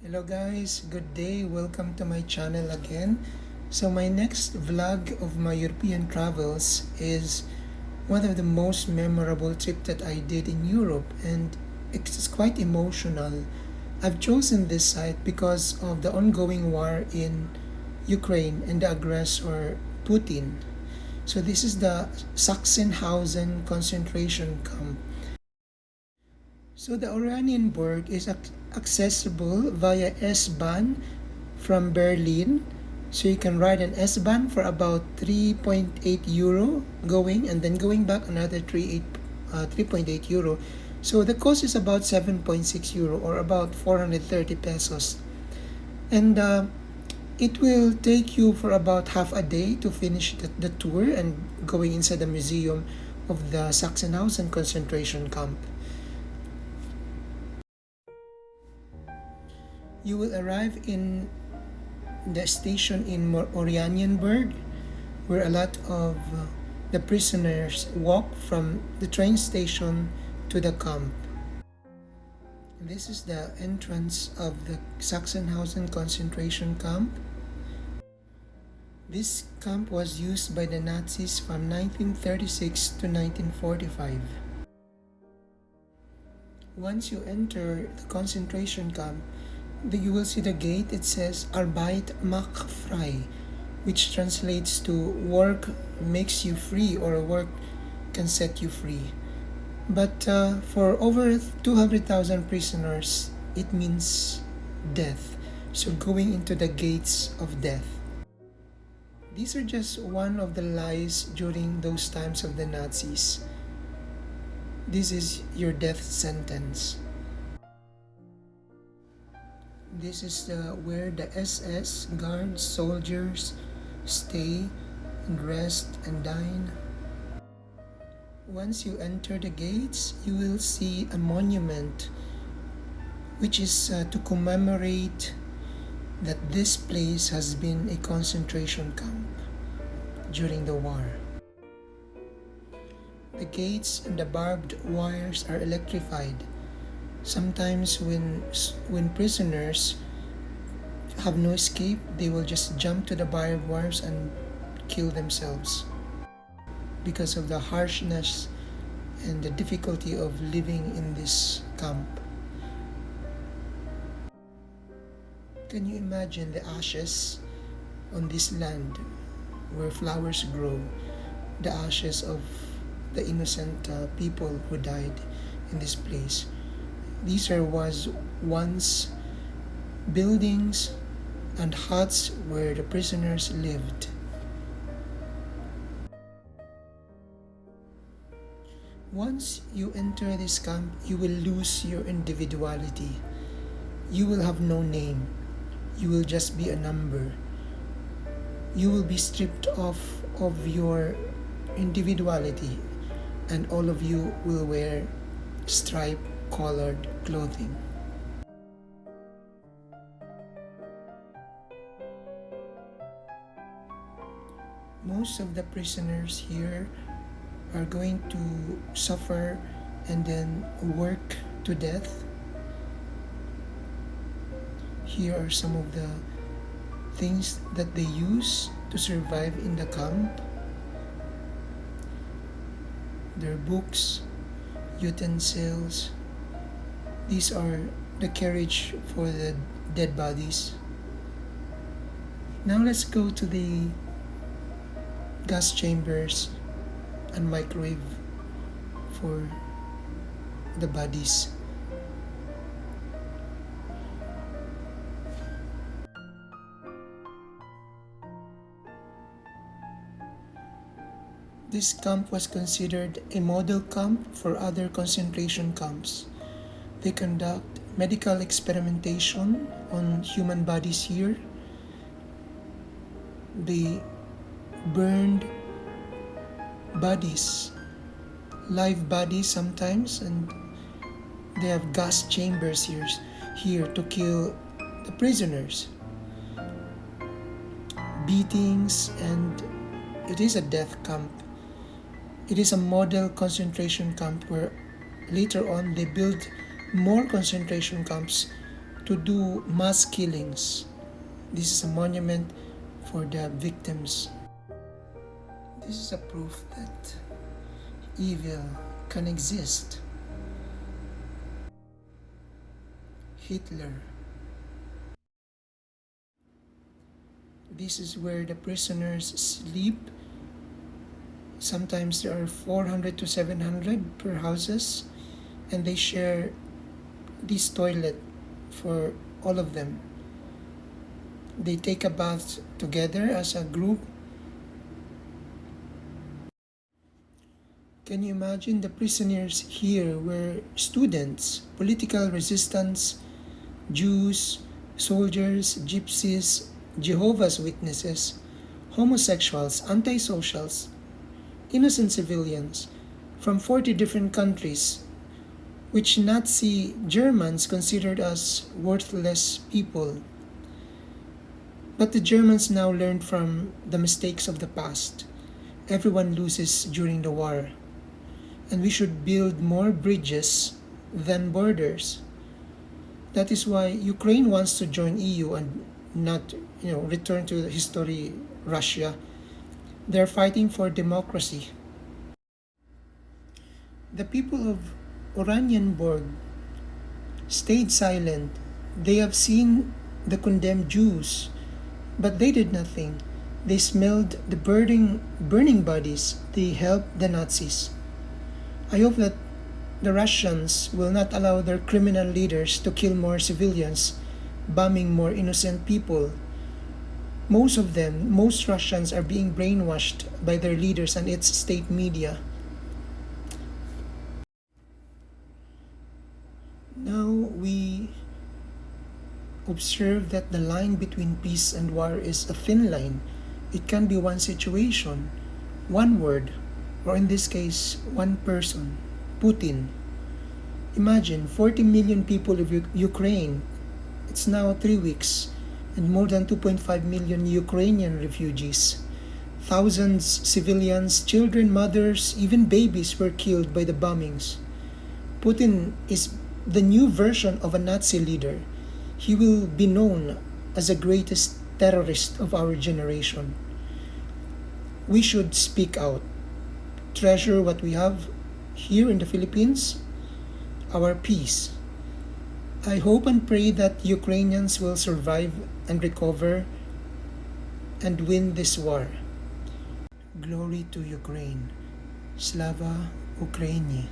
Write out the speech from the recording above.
Hello guys, good day. Welcome to my channel again. So my next vlog of my European travels is one of the most memorable trip that I did in Europe, and it's quite emotional. I've chosen this site because of the ongoing war in Ukraine and the aggressor Putin. So this is the Sachsenhausen concentration camp. So the Oranienburg is accessible via S-Bahn from Berlin. So you can ride an S-Bahn for about 3.8 euro going, and then going back another 3.8 euro. So the cost is about 7.6 euro, or about 430 pesos. And it will take you for about half a day to finish the tour and going inside the museum of the Sachsenhausen concentration camp. You will arrive in the station in Oranienburg, where a lot of the prisoners walk from the train station to the camp. This is the entrance of the Sachsenhausen concentration camp. This camp was used by the Nazis from 1936 to 1945. Once you enter the concentration camp, you will see the gate. It says Arbeit macht frei, which translates to work makes you free, or work can set you free. But for over 200,000 prisoners, it means death. So going into the gates of death. These are just one of the lies during those times of the Nazis. This is your death sentence. This is where the SS guards, soldiers stay and rest and dine. Once you enter the gates, you will see a monument which is to commemorate that this place has been a concentration camp during the war. The gates and the barbed wires are electrified. Sometimes when prisoners have no escape, they will just jump to the barbed wires and kill themselves because of the harshness and the difficulty of living in this camp. Can you imagine the ashes on this land where flowers grow, the ashes of the innocent people who died in this place? These was once buildings and huts where the prisoners lived. Once you enter this camp, you will lose your individuality. You will have no name. You will just be a number. You will be stripped off of your individuality, and all of you will wear stripe-colored clothing. Most of the prisoners here are going to suffer and then work to death. Here are some of the things that they use to survive in the camp. Their books, utensils. These are the carriage for the dead bodies. Now let's go to the gas chambers and microwave for the bodies. This camp was considered a model camp for other concentration camps. They conduct medical experimentation on human bodies here. They burned bodies, live bodies sometimes, and they have gas chambers here to kill the prisoners. Beatings, and it is a death camp. It is a model concentration camp where later on they built more concentration camps to do mass killings. This is a monument for the victims. This is a proof that evil can exist. Hitler. This is where the prisoners sleep. Sometimes there are 400 to 700 per houses, and they share this toilet for all of them. They take a bath together as a group. Can you imagine the prisoners here were students, political resistance, Jews, soldiers, gypsies, Jehovah's Witnesses, homosexuals, antisocials, innocent civilians from 40 different countries, which Nazi Germans considered as worthless people. But the Germans now learned from the mistakes of the past. Everyone loses during the war. And we should build more bridges than borders. That is why Ukraine wants to join EU and not, return to history Russia. They're fighting for democracy. The people of Oranienburg stayed silent. They have seen the condemned Jews, but they did nothing. They smelled the burning bodies. They helped the Nazis. I hope that the Russians will not allow their criminal leaders to kill more civilians, bombing more innocent people. Most Russians are being brainwashed by their leaders and its state media. Now we observe that the line between peace and war is a thin line. It can be one situation, one word, or in this case, one person, Putin. Imagine 40 million people of Ukraine. It's now 3 weeks, and more than 2.5 million Ukrainian refugees. Thousands civilians, children, mothers, even babies were killed by the bombings. Putin is the new version of a Nazi leader. He will be known as the greatest terrorist of our generation. We should speak out, treasure what we have here in the Philippines, our peace. I hope and pray that Ukrainians will survive and recover and win this war. Glory to Ukraine. Slava Ukraini.